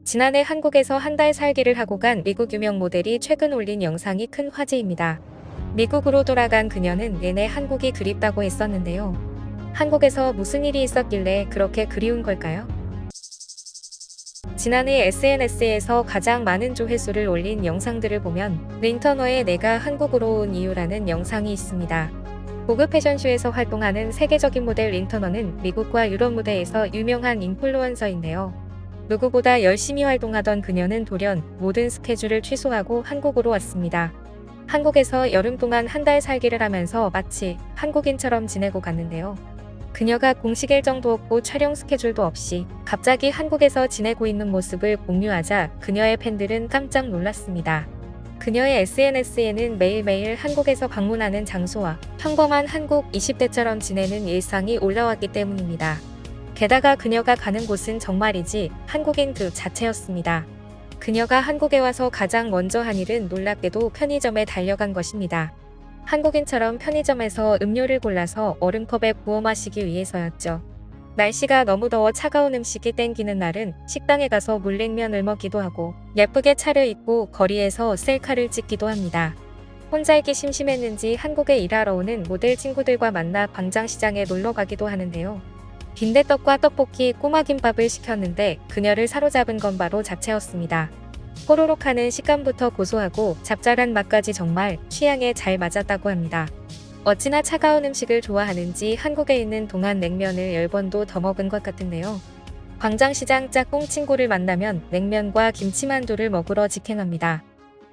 지난해 한국에서 한 달 살기를 하고 간 미국 유명 모델이 최근 올린 영상이 큰 화제입니다. 미국으로 돌아간 그녀는 내내 한국이 그립다고 했었는데요. 한국에서 무슨 일이 있었길래 그렇게 그리운 걸까요? 지난해 SNS에서 가장 많은 조회수를 올린 영상들을 보면 린터너의 내가 한국으로 온 이유라는 영상이 있습니다. 고급 패션쇼에서 활동하는 세계적인 모델 린터너는 미국과 유럽 무대에서 유명한 인플루언서인데요. 누구보다 열심히 활동하던 그녀는 돌연 모든 스케줄을 취소하고 한국으로 왔습니다. 한국에서 여름 동안 한 달 살기를 하면서 마치 한국인처럼 지내고 갔는데요. 그녀가 공식 일정도 없고 촬영 스케줄도 없이 갑자기 한국에서 지내고 있는 모습을 공유하자 그녀의 팬들은 깜짝 놀랐습니다. 그녀의 SNS에는 매일매일 한국에서 방문하는 장소와 평범한 한국 20대처럼 지내는 일상이 올라왔기 때문입니다. 게다가 그녀가 가는 곳은 정말이지 한국인 그 자체였습니다. 그녀가 한국에 와서 가장 먼저 한 일은 놀랍게도 편의점에 달려간 것입니다. 한국인처럼 편의점에서 음료를 골라서 얼음컵에 부어 마시기 위해서였죠. 날씨가 너무 더워 차가운 음식이 땡기는 날은 식당에 가서 물냉면을 먹기도 하고 예쁘게 차려입고 거리에서 셀카를 찍기도 합니다. 혼자 있기 심심했는지 한국에 일하러 오는 모델 친구들과 만나 광장시장에 놀러 가기도 하는데요. 빈대떡과 떡볶이, 꼬마김밥을 시켰는데 그녀를 사로잡은 건 바로 잡채였습니다. 호로록하는 식감부터 고소하고 잡잘한 맛까지 정말 취향에 잘 맞았다고 합니다. 어찌나 차가운 음식을 좋아하는지 한국에 있는 동안 냉면을 10번도 더 먹은 것 같은데요. 광장시장 짝꿍 친구를 만나면 냉면과 김치만두를 먹으러 직행합니다.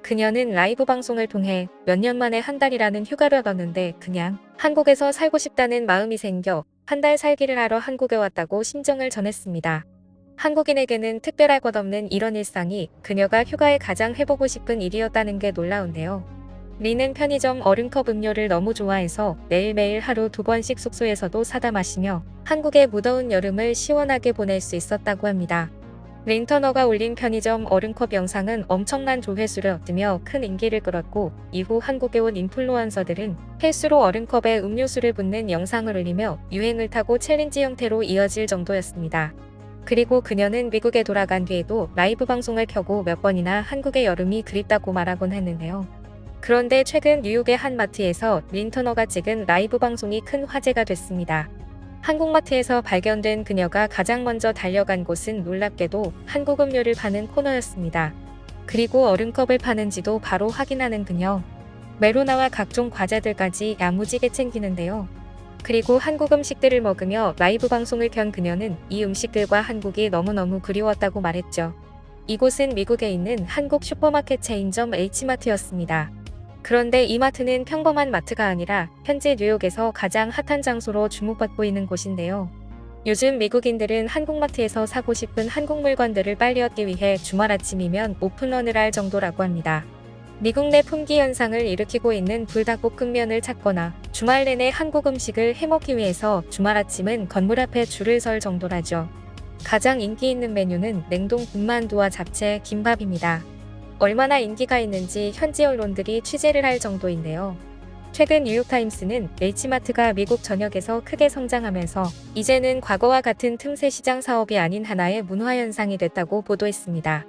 그녀는 라이브 방송을 통해 몇 년 만에 한 달이라는 휴가를 얻었는데 그냥 한국에서 살고 싶다는 마음이 생겨 한 달 살기를 하러 한국에 왔다고 심정을 전했습니다. 한국인에게는 특별할 것 없는 이런 일상이 그녀가 휴가에 가장 해보고 싶은 일이었다는 게 놀라운데요. 리는 편의점 얼음컵 음료를 너무 좋아해서 매일매일 하루 2번씩 숙소에서도 사다 마시며 한국의 무더운 여름을 시원하게 보낼 수 있었다고 합니다. 린터너가 올린 편의점 얼음컵 영상은 엄청난 조회수를 얻으며 큰 인기를 끌었고 이후 한국에 온 인플루언서들은 필수로 얼음컵에 음료수를 붓는 영상을 올리며 유행을 타고 챌린지 형태로 이어질 정도였습니다. 그리고 그녀는 미국에 돌아간 뒤에도 라이브 방송을 켜고 몇 번이나 한국의 여름이 그립다고 말하곤 했는데요. 그런데 최근 뉴욕의 한 마트에서 린터너가 찍은 라이브 방송이 큰 화제가 됐습니다. 한국마트에서 발견된 그녀가 가장 먼저 달려간 곳은 놀랍게도 한국 음료를 파는 코너였습니다. 그리고 얼음컵을 파는지도 바로 확인하는 그녀. 메로나와 각종 과자들까지 야무지게 챙기는데요. 그리고 한국 음식들을 먹으며 라이브 방송을 켠 그녀는 이 음식들과 한국이 너무너무 그리웠다고 말했죠. 이곳은 미국에 있는 한국 슈퍼마켓 체인점 H마트였습니다. 그런데 이 마트는 평범한 마트가 아니라 현재 뉴욕에서 가장 핫한 장소로 주목받고 있는 곳인데요. 요즘 미국인들은 한국마트에서 사고 싶은 한국 물건들을 빨리 얻기 위해 주말 아침이면 오픈런을 할 정도라고 합니다. 미국 내 품귀 현상을 일으키고 있는 불닭볶음면을 찾거나 주말 내내 한국 음식을 해먹기 위해서 주말 아침은 건물 앞에 줄을 설 정도라죠. 가장 인기 있는 메뉴는 냉동 군만두와 잡채, 김밥입니다. 얼마나 인기가 있는지 현지 언론들이 취재를 할 정도인데요. 최근 뉴욕타임스는 H마트가 미국 전역에서 크게 성장하면서 이제는 과거와 같은 틈새 시장 사업이 아닌 하나의 문화현상이 됐다고 보도했습니다.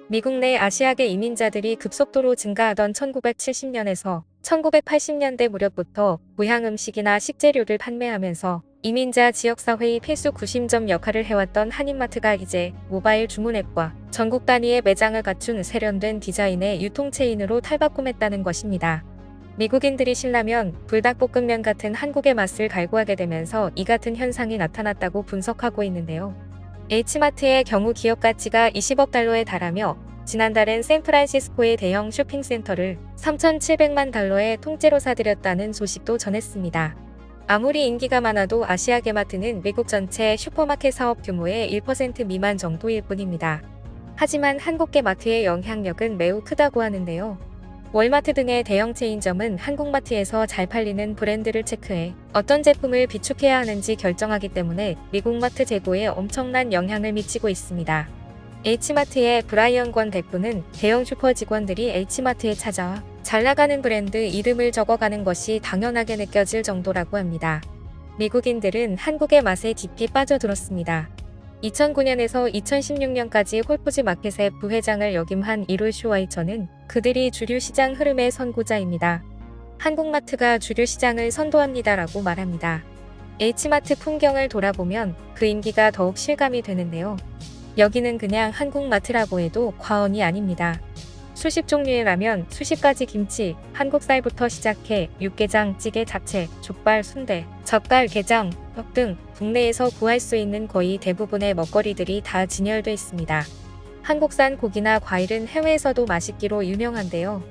미국 내 아시아계 이민자들이 급속도로 증가하던 1970년에서 1980년대 무렵부터 무향 음식이나 식재료를 판매하면서 이민자 지역사회의 필수 구심점 역할을 해왔던 한인마트가 이제 모바일 주문앱과 전국 단위의 매장을 갖춘 세련된 디자인의 유통체인으로 탈바꿈했다는 것입니다. 미국인들이 신라면, 불닭볶음면 같은 한국의 맛을 갈구하게 되면서 이 같은 현상이 나타났다고 분석하고 있는데요. H마트의 경우 기업 가치가 20억 달러에 달하며 지난달엔 샌프란시스코의 대형 쇼핑센터를 3,700만 달러에 통째로 사들였다는 소식도 전했습니다. 아무리 인기가 많아도 아시아계 마트는 미국 전체 슈퍼마켓 사업 규모의 1% 미만 정도일 뿐입니다. 하지만 한국계 마트의 영향력은 매우 크다고 하는데요. 월마트 등의 대형 체인점은 한국마트에서 잘 팔리는 브랜드를 체크해 어떤 제품을 비축해야 하는지 결정하기 때문에 미국 마트 재고에 엄청난 영향을 미치고 있습니다. H마트의 브라이언 권 대표는 대형 슈퍼 직원들이 H마트에 찾아와 잘 나가는 브랜드 이름을 적어가는 것이 당연하게 느껴질 정도라고 합니다. 미국인들은 한국의 맛에 깊이 빠져들었습니다. 2009년에서 2016년까지 홀푸즈 마켓의 부회장을 역임한 이룰 슈와이처는 그들이 주류 시장 흐름의 선구자입니다. 한국마트가 주류 시장을 선도합니다라고 말합니다. H마트 풍경을 돌아보면 그 임기가 더욱 실감이 되는데요. 여기는 그냥 한국마트라고 해도 과언이 아닙니다. 수십 종류의 라면, 수십 가지 김치, 한국쌀부터 시작해 육개장, 찌개, 잡채, 족발, 순대, 젓갈, 게장, 떡 등 국내에서 구할 수 있는 거의 대부분의 먹거리들이 다 진열돼 있습니다. 한국산 고기나 과일은 해외에서도 맛있기로 유명한데요.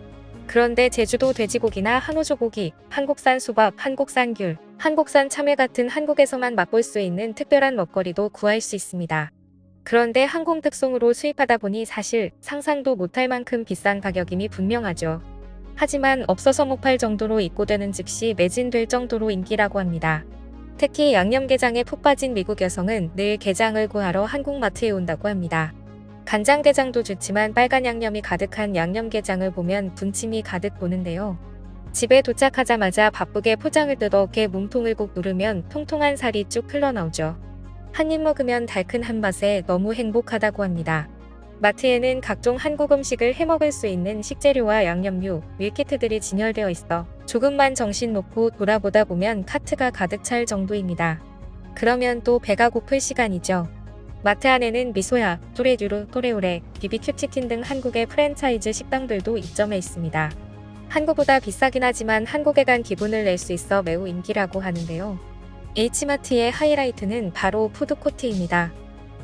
그런데 제주도 돼지고기나 한우조 고기, 한국산 수박, 한국산 귤, 한국산 참외 같은 한국에서만 맛볼 수 있는 특별한 먹거리도 구할 수 있습니다. 그런데 항공 특송으로 수입하다 보니 사실 상상도 못할 만큼 비싼 가격임이 분명하죠. 하지만 없어서 못 팔 정도로 입고되는 즉시 매진될 정도로 인기라고 합니다. 특히 양념게장에 푹 빠진 미국 여성은 늘 게장을 구하러 한국마트에 온다고 합니다. 간장게장도 좋지만 빨간 양념이 가득한 양념게장을 보면 군침이 가득 도는데요. 집에 도착하자마자 바쁘게 포장을 뜯어 게 몸통을 꾹 누르면 통통한 살이 쭉 흘러나오죠. 한 입 먹으면 달큰한 맛에 너무 행복하다고 합니다. 마트에는 각종 한국 음식을 해먹을 수 있는 식재료와 양념류, 밀키트들이 진열되어 있어 조금만 정신 놓고 돌아보다 보면 카트가 가득 찰 정도입니다. 그러면 또 배가 고플 시간이죠. 마트 안에는 미소야, 또레듀르, 또레오레, BBQ 치킨 등 한국의 프랜차이즈 식당들도 입점해 있습니다. 한국보다 비싸긴 하지만 한국에 간 기분을 낼 수 있어 매우 인기라고 하는데요. H마트의 하이라이트는 바로 푸드코트입니다.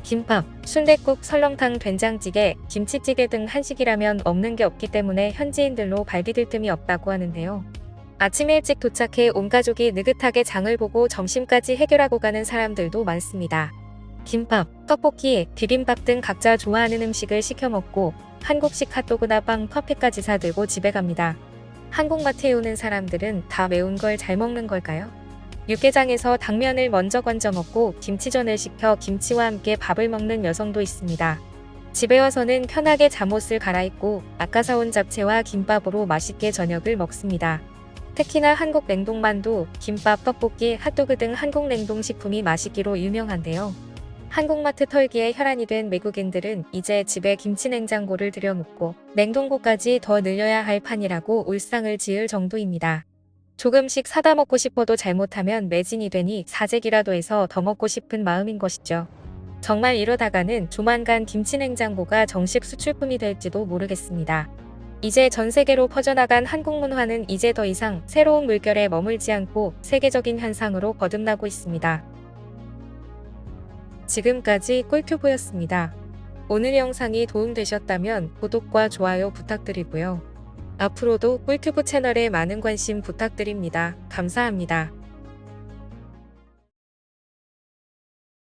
김밥, 순댓국, 설렁탕, 된장찌개, 김치찌개 등 한식이라면 없는 게 없기 때문에 현지인들로 발디딜 틈이 없다고 하는데요. 아침 일찍 도착해 온 가족이 느긋하게 장을 보고 점심까지 해결하고 가는 사람들도 많습니다. 김밥, 떡볶이, 비빔밥 등 각자 좋아하는 음식을 시켜 먹고 한국식 핫도그나 빵, 커피까지 사들고 집에 갑니다. 한국마트에 오는 사람들은 다 매운 걸 잘 먹는 걸까요? 육개장에서 당면을 먼저 건져 먹고 김치전을 시켜 김치와 함께 밥을 먹는 여성도 있습니다. 집에 와서는 편하게 잠옷을 갈아입고 아까 사온 잡채와 김밥으로 맛있게 저녁을 먹습니다. 특히나 한국 냉동만두, 김밥, 떡볶이, 핫도그 등 한국 냉동식품이 맛있기로 유명한데요. 한국마트 털기에 혈안이 된 외국인들은 이제 집에 김치냉장고를 들여놓고 냉동고까지 더 늘려야 할 판이라고 울상을 지을 정도입니다. 조금씩 사다 먹고 싶어도 잘못하면 매진이 되니 사재기라도 해서 더 먹고 싶은 마음인 것이죠. 정말 이러다가는 조만간 김치냉장고가 정식 수출품이 될지도 모르겠습니다. 이제 전 세계로 퍼져나간 한국 문화는 이제 더 이상 새로운 물결에 머물지 않고 세계적인 현상으로 거듭나고 있습니다. 지금까지 꿀튜브였습니다. 오늘 영상이 도움되셨다면 구독과 좋아요 부탁드리고요. 앞으로도 꿀튜브 채널에 많은 관심 부탁드립니다. 감사합니다.